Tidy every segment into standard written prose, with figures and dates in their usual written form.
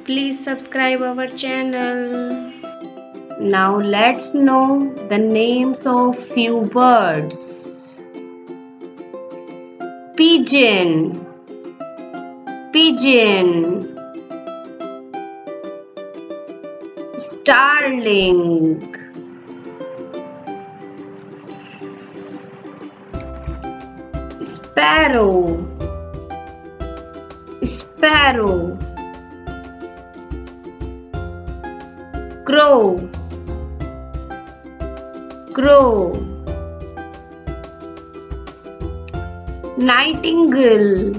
Please subscribe our channel. Now let's know the names of few birds. Pigeon, pigeon. Starling, Sparrow, sparrow. Crow, crow. Nightingale,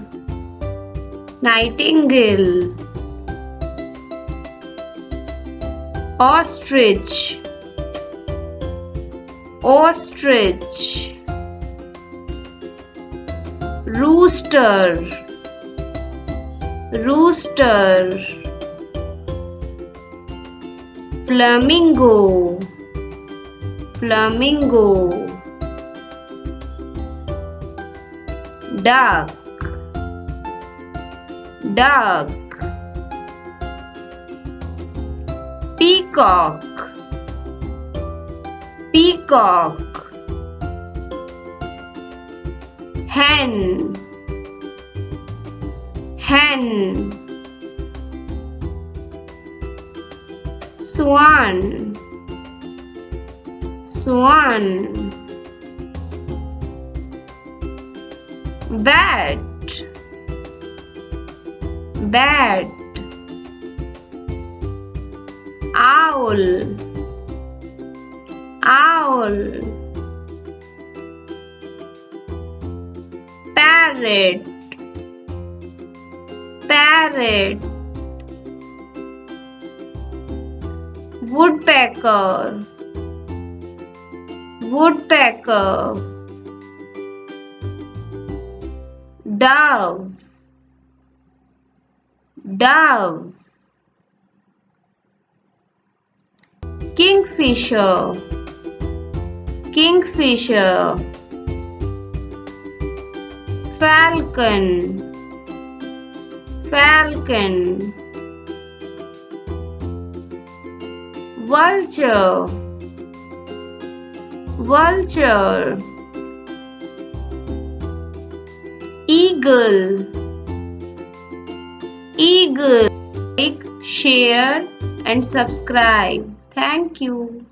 nightingale. Ostrich, ostrich. Rooster, rooster. Flamingo, flamingo. Duck, duck. Peacock, peacock. Hen, hen. Swan, swan. Bat, bat. Owl, owl. Parrot, parrot. Woodpecker, woodpecker. Dove, dove. Kingfisher, kingfisher. Falcon, falcon. Vulture, vulture. Eagle, eagle. Like, share and subscribe. Thank you.